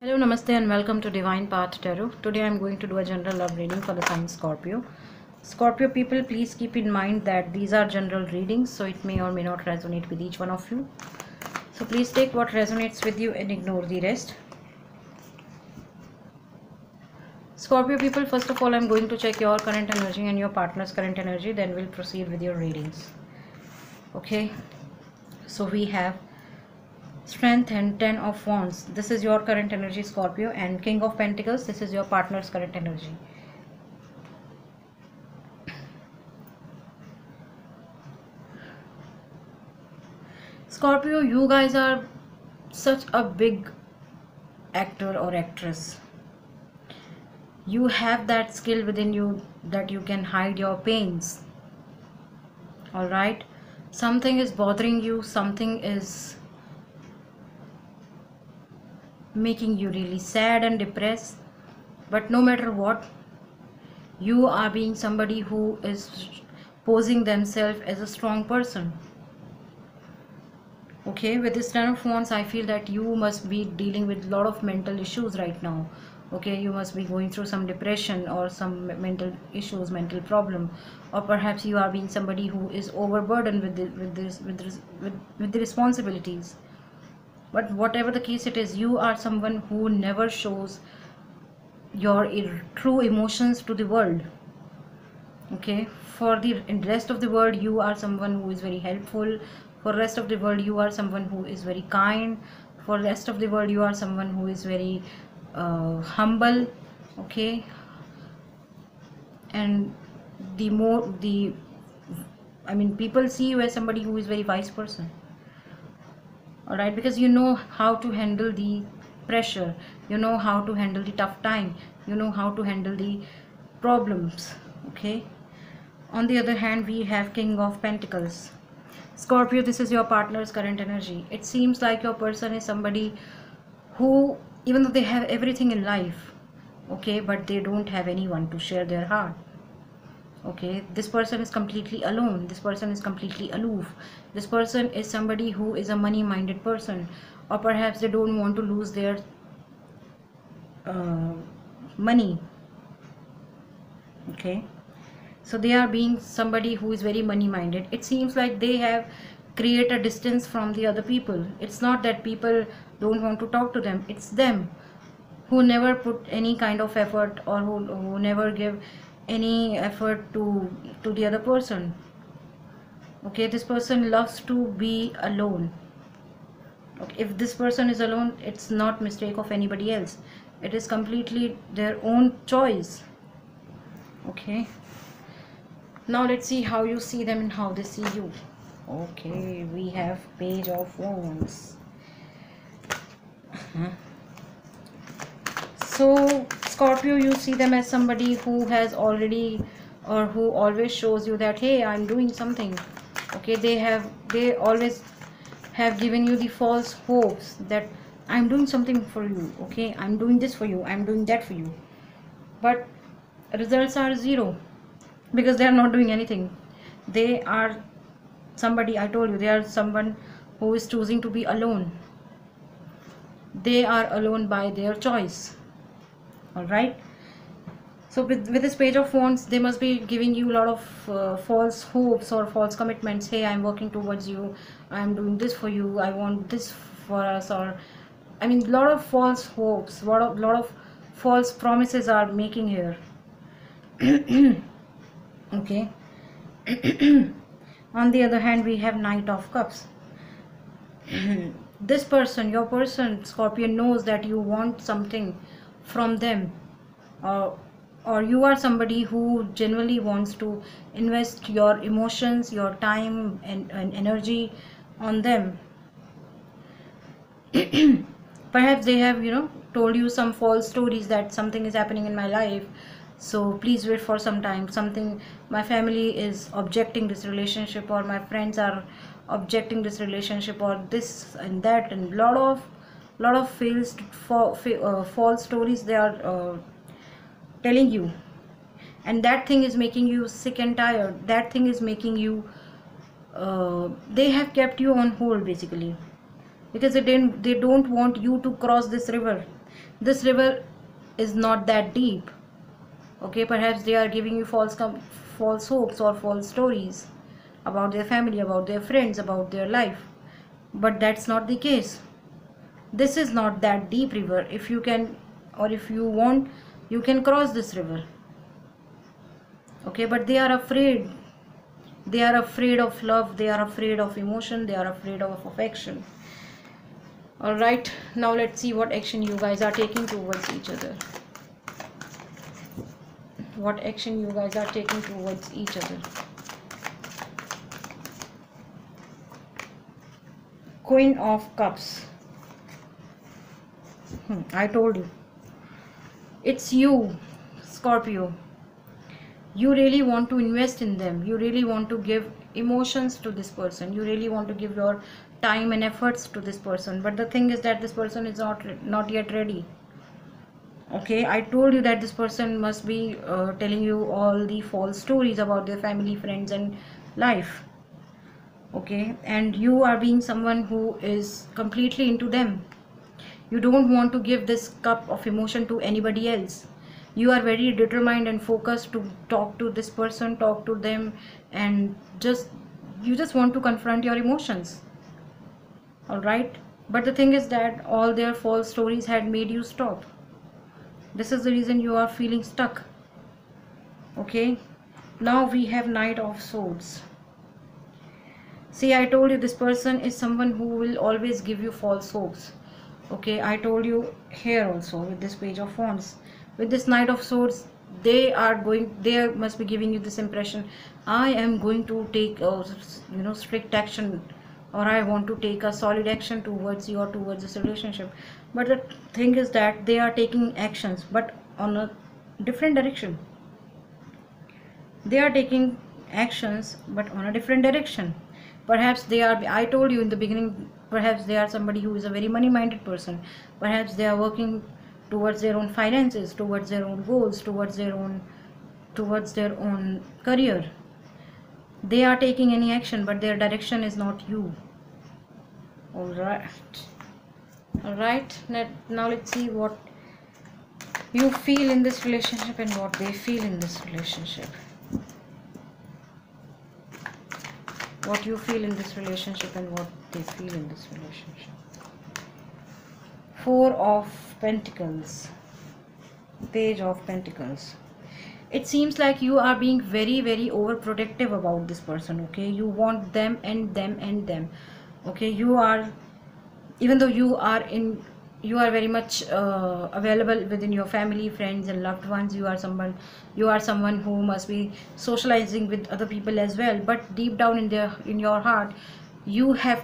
Hello, Namaste and welcome to Divine Path Tarot. Today I am going to do a general love reading for the sign Scorpio. Scorpio people, please keep in mind that these are general readings, so it may or may not resonate with each one of you. So please take what resonates with you and ignore the rest. Scorpio people, first of all I am going to check your current energy and your partner's current energy, then we'll proceed with your readings. Okay, so we have Strength and 10 of Wands. This is your current energy, Scorpio, and King of Pentacles. This is your partner's current energy. Scorpio, you guys are such a big actor or actress. You have that skill within you that you can hide your pains. Alright? Something is bothering you, something is making you really sad and depressed, but no matter what, you are being somebody who is posing themselves as a strong person. Okay, with this 10 of Wands, I feel that you must be dealing with a lot of mental issues right now. Okay, you must be going through some depression or some mental issues, mental problem, or perhaps you are being somebody who is overburdened with the responsibilities. But whatever the case it is, you are someone who never shows your true emotions to the world. Okay, for the rest of the world, you are someone who is very helpful. For the rest of the world, you are someone who is very kind. For the rest of the world, you are someone who is very humble. Okay, and people see you as somebody who is very wise person. Alright, because you know how to handle the pressure, you know how to handle the tough time, you know how to handle the problems. Okay, on the other hand, we have King of Pentacles. Scorpio, this is your partner's current energy. It seems like your person is somebody who, even though they have everything in life, okay, but they don't have anyone to share their heart. Okay, this person is completely alone, this person is completely aloof, this person is somebody who is a money minded person, or perhaps they don't want to lose their money. Okay, so they are being somebody who is very money minded. It seems like they have created a distance from the other people. It's not that people don't want to talk to them, it's them who never put any kind of effort, or who never give any effort to the other person. Okay, this person loves to be alone. Okay, if this person is alone, it's not mistake of anybody else, it is completely their own choice. Okay, now let's see how you see them and how they see you. Okay, we have Page of Wands. So Scorpio, you see them as somebody who has already, or who always shows you that, hey, I'm doing something. Okay, they always have given you the false hopes that I'm doing something for you. Okay, I'm doing this for you, I'm doing that for you, but results are zero, because they are not doing anything. They are somebody, I told you, they are someone who is choosing to be alone. They are alone by their choice. Alright, so with this Page of Wands, they must be giving you a lot of false hopes or false commitments. Hey, I'm working towards you, I'm doing this for you, I want this for us, or a lot of false hopes, lot of false promises are making here. Okay. On the other hand, we have Knight of Cups. This person, your person, Scorpio, knows that you want something from them, or you are somebody who genuinely wants to invest your emotions, your time and energy on them. Perhaps they have told you some false stories that something is happening in my life, so please wait for some time. Something, my family is objecting this relationship, or my friends are objecting this relationship, or this and that, and lot of false stories they are telling you, and that thing is making you sick and tired. That thing is making you they have kept you on hold basically, because they don't want you to cross this river. This river is not that deep. Okay, perhaps they are giving you false hopes or false stories about their family, about their friends, about their life, but that's not the case. This is not that deep river. If you can, or if you want, you can cross this river. Okay, but they are afraid. They are afraid of love, they are afraid of emotion, they are afraid of affection. All right, now let's see what action you guys are taking towards each other. What action you guys are taking towards each other. Queen of Cups. I told you, it's you, Scorpio. You really want to invest in them. You really want to give emotions to this person. You really want to give your time and efforts to this person, but the thing is that this person is not yet ready. Okay, I told you that this person must be telling you all the false stories about their family, friends and life. Okay, and you are being someone who is completely into them. You don't want to give this cup of emotion to anybody else. You are very determined and focused to talk to this person, talk to them, and you just want to confront your emotions. All right, but the thing is that all their false stories had made you stop. This is the reason you are feeling stuck. Okay, now we have Knight of Swords. See, I told you this person is someone who will always give you false hopes. Okay, I told you here also with this Page of Wands. With this Knight of Swords, they must be giving you this impression, I am going to take strict action, or I want to take a solid action towards you or towards this relationship. But the thing is that they are taking actions, but on a different direction. They are taking actions, but on a different direction. Perhaps they are, I told you in the beginning, perhaps they are somebody who is a very money minded person. Perhaps they are working towards their own finances, towards their own goals, towards their own career. They are taking any action, but their direction is not you. All right, now let's see what you feel in this relationship and what they feel in this relationship. What you feel in this relationship and what they feel in this relationship. Four of Pentacles. Page of Pentacles. It seems like you are being very, very overprotective about this person. Okay, you want them and them and them. Okay, you are, even though you are very much available within your family, friends and loved ones. You are someone who must be socializing with other people as well, but deep down in your heart, you have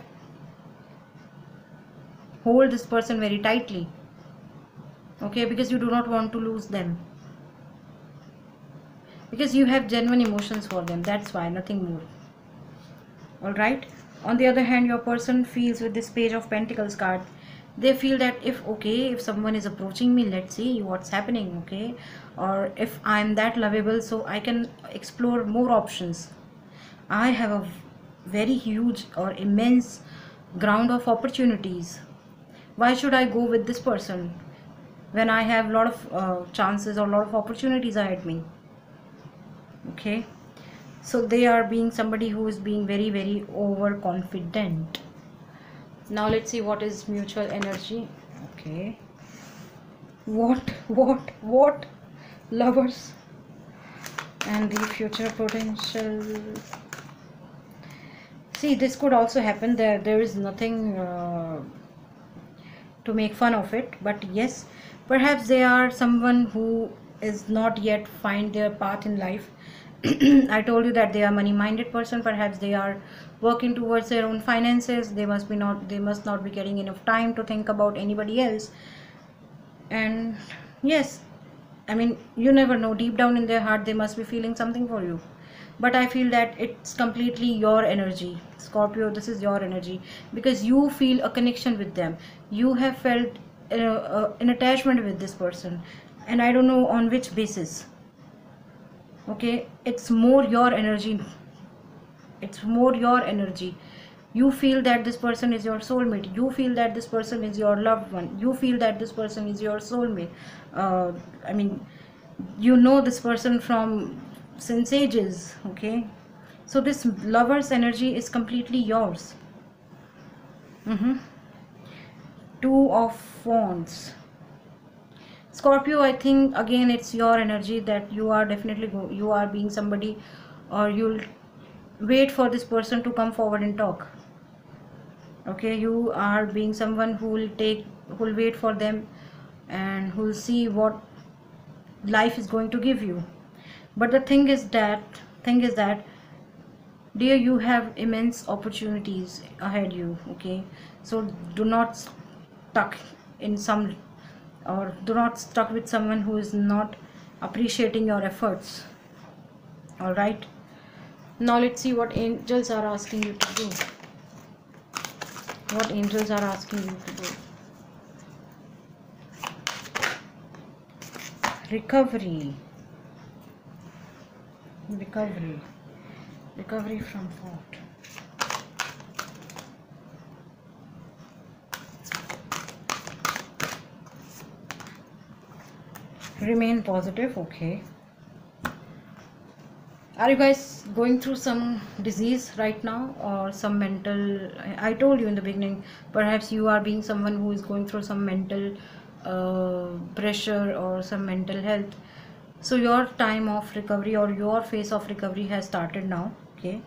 hold this person very tightly. Okay, because you do not want to lose them, because you have genuine emotions for them. That's why, nothing more. All right, on the other hand, your person feels with this Page of Pentacles card, they feel that if someone is approaching me, let's see what's happening. Okay, or if I'm that lovable, so I can explore more options. I have a very huge or immense ground of opportunities. Why should I go with this person when I have a lot of chances or a lot of opportunities ahead me? Okay, so they are being somebody who is being very, very overconfident. Now let's see what is mutual energy. Okay, what Lovers and the future potential. See, this could also happen. There is nothing to make fun of it, but yes, perhaps they are someone who is not yet find their path in life. I told you that they are money minded person. Perhaps they are working towards their own finances. They must not be getting enough time to think about anybody else. And yes, I mean, you never know, deep down in their heart they must be feeling something for you. But I feel that it's completely your energy, Scorpio. This is your energy, because you feel a connection with them. You have felt an attachment with this person, and I don't know on which basis. Okay, it's more your energy. You feel that this person is your soulmate, you feel that this person is your loved one, you feel that this person is your soulmate. I mean, you know this person from since ages. Okay, so this lover's energy is completely yours. Two of Wands. Scorpio, I think again it's your energy that you are definitely you are being somebody, or you'll wait for this person to come forward and talk. Okay, you are being someone who will wait for them, and who will see what life is going to give you. But the thing is that dear, you have immense opportunities ahead you. Okay, so do not stuck in some, or do not stuck with someone who is not appreciating your efforts. All right, now let's see what angels are asking you to do. What angels are asking you to do. Recovery from what? Remain positive. Okay, are you guys going through some disease right now, or some mental, I told you in the beginning, perhaps you are being someone who is going through some mental pressure or some mental health. So your time of recovery, or your phase of recovery, has started now. Okay,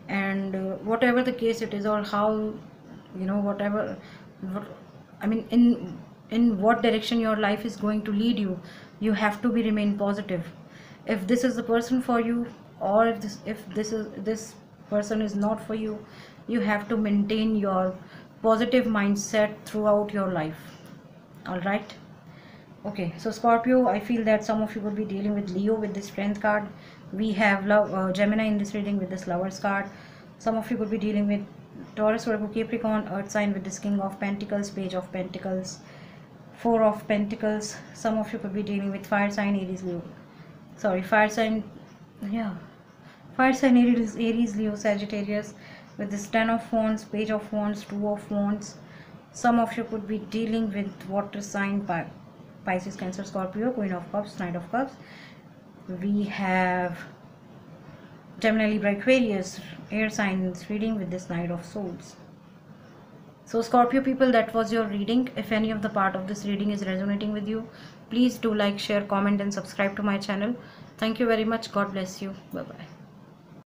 and whatever the case it is, or how, whatever, I mean, in what direction your life is going to lead you, you have to be remain positive. If this is the person for you, or if this person is not for you, you have to maintain your positive mindset throughout your life. All right. Okay, so Scorpio, I feel that some of you would be dealing with Leo with this Strength card. We have Gemini in this reading with this Lovers card. Some of you could be dealing with Taurus, Virgo, Capricorn, Earth sign with this King of Pentacles, Page of Pentacles, Four of Pentacles. Some of you could be dealing with Fire sign, Aries, Leo. Sorry, Fire sign, yeah. Fire sign, Aries, Leo, Sagittarius with this Ten of Wands, Page of Wands, Two of Wands. Some of you could be dealing with water sign, Pisces, Cancer, Scorpio, Queen of Cups, Knight of Cups. We have Gemini, Libra, Aquarius, air signs reading with this Knight of Swords. So Scorpio people, that was your reading. If any of the part of this reading is resonating with you, please do like, share, comment and subscribe to my channel. Thank you very much. God bless you. Bye bye.